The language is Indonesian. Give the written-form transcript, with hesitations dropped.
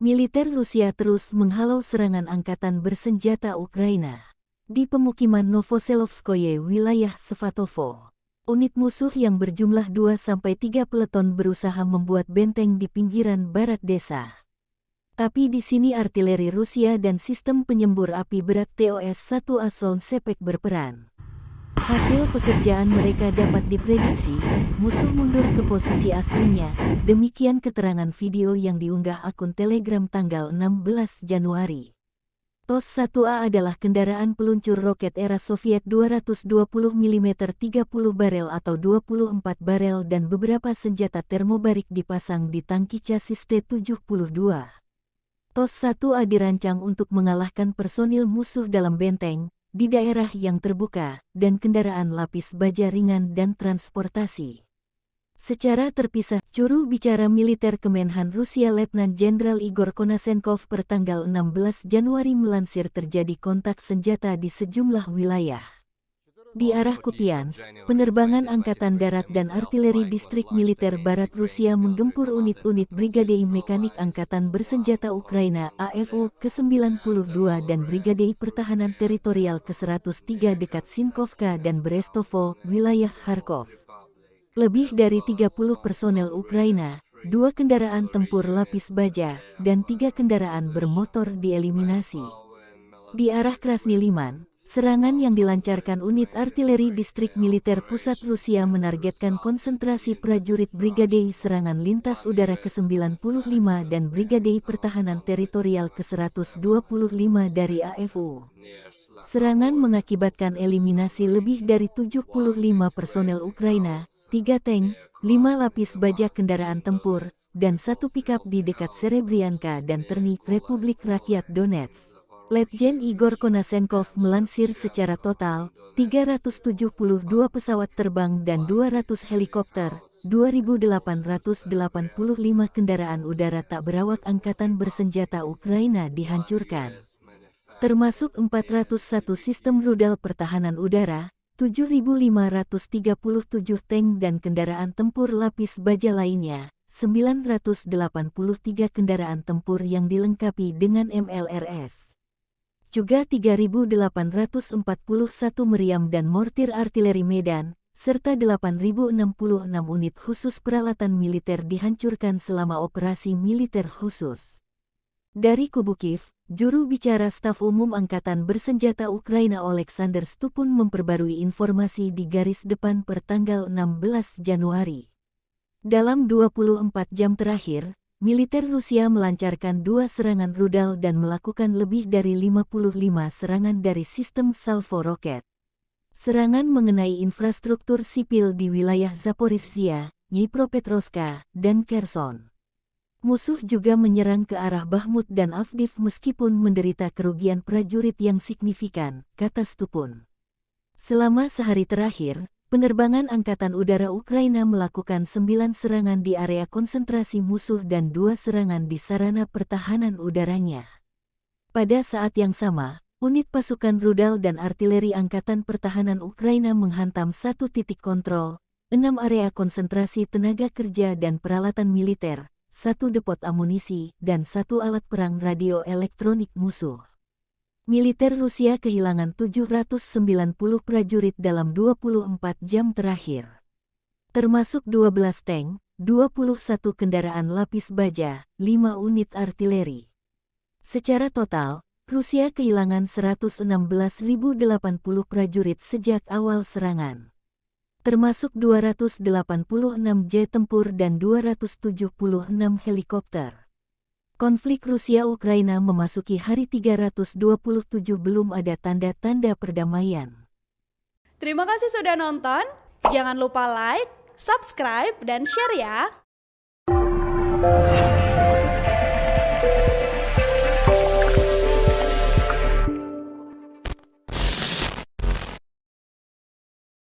Militer Rusia terus menghalau serangan angkatan bersenjata Ukraina. Di pemukiman Novoselovskoye, wilayah Svatovo, unit musuh yang berjumlah 2-3 peleton berusaha membuat benteng di pinggiran barat desa. Tapi di sini artileri Rusia dan sistem penyembur api berat TOS-1 Asol Sepek berperan. Hasil pekerjaan mereka dapat diprediksi, musuh mundur ke posisi aslinya, demikian keterangan video yang diunggah akun Telegram tanggal 16 Januari. TOS-1A adalah kendaraan peluncur roket era Soviet 220 mm 30 barel atau 24 barel dan beberapa senjata termobarik dipasang di tangki chasis T-72. TOS-1A dirancang untuk mengalahkan personil musuh dalam benteng, di daerah yang terbuka, dan kendaraan lapis baja ringan dan transportasi. Secara terpisah, juru bicara militer Kemenhan Rusia Letnan Jenderal Igor Konasenkov pertanggal 16 Januari melansir terjadi kontak senjata di sejumlah wilayah. Di arah Kupiansk, penerbangan Angkatan Darat dan Artileri Distrik Militer Barat Rusia menggempur unit-unit Brigade Mekanik Angkatan Bersenjata Ukraina AFU ke-92 dan Brigade Pertahanan Teritorial ke-103 dekat Sinkovka dan Brestovo, wilayah Kharkov. Lebih dari 30 personel Ukraina, 2 kendaraan tempur lapis baja, dan 3 kendaraan bermotor dieliminasi. Di arah Krasny Liman, serangan yang dilancarkan unit artileri distrik militer pusat Rusia menargetkan konsentrasi prajurit Brigade Serangan Lintas Udara ke-95 dan Brigade Pertahanan Teritorial ke-125 dari AFU. Serangan mengakibatkan eliminasi lebih dari 75 personel Ukraina, 3 tank, 5 lapis baja kendaraan tempur, dan 1 pikap di dekat Serebrianka dan Terni, Republik Rakyat Donetsk. Letjen Igor Konasenkov melansir secara total, 372 pesawat terbang dan 200 helikopter, 2.885 kendaraan udara tak berawak angkatan bersenjata Ukraina dihancurkan. Termasuk 401 sistem rudal pertahanan udara, 7.537 tank dan kendaraan tempur lapis baja lainnya, 983 kendaraan tempur yang dilengkapi dengan MLRS. Juga 3.841 meriam dan mortir artileri Medan, serta 8.066 unit khusus peralatan militer dihancurkan selama operasi militer khusus. Dari kubu Kiev, juru bicara staf umum Angkatan Bersenjata Ukraina Oleksandr Stupun memperbarui informasi di garis depan pertanggal 16 Januari. Dalam 24 jam terakhir, militer Rusia melancarkan 2 serangan rudal dan melakukan lebih dari 55 serangan dari sistem salvo roket. Serangan mengenai infrastruktur sipil di wilayah Zaporizhia, Dnipropetrovsk, dan Kherson. Musuh juga menyerang ke arah Bakhmut dan Avdiivka meskipun menderita kerugian prajurit yang signifikan, kata Stupun. Selama sehari terakhir, penerbangan Angkatan Udara Ukraina melakukan 9 serangan di area konsentrasi musuh dan 2 serangan di sarana pertahanan udaranya. Pada saat yang sama, unit pasukan rudal dan artileri Angkatan Pertahanan Ukraina menghantam 1 titik kontrol, 6 area konsentrasi tenaga kerja dan peralatan militer, 1 depot amunisi, dan 1 alat perang radio elektronik musuh. Militer Rusia kehilangan 790 prajurit dalam 24 jam terakhir. Termasuk 12 tank, 21 kendaraan lapis baja, 5 unit artileri. Secara total, Rusia kehilangan 116.080 prajurit sejak awal serangan. Termasuk 286 jet tempur dan 276 helikopter. Konflik Rusia-Ukraina memasuki hari 327 belum ada tanda-tanda perdamaian. Terima kasih sudah nonton, jangan lupa like, subscribe, dan share ya!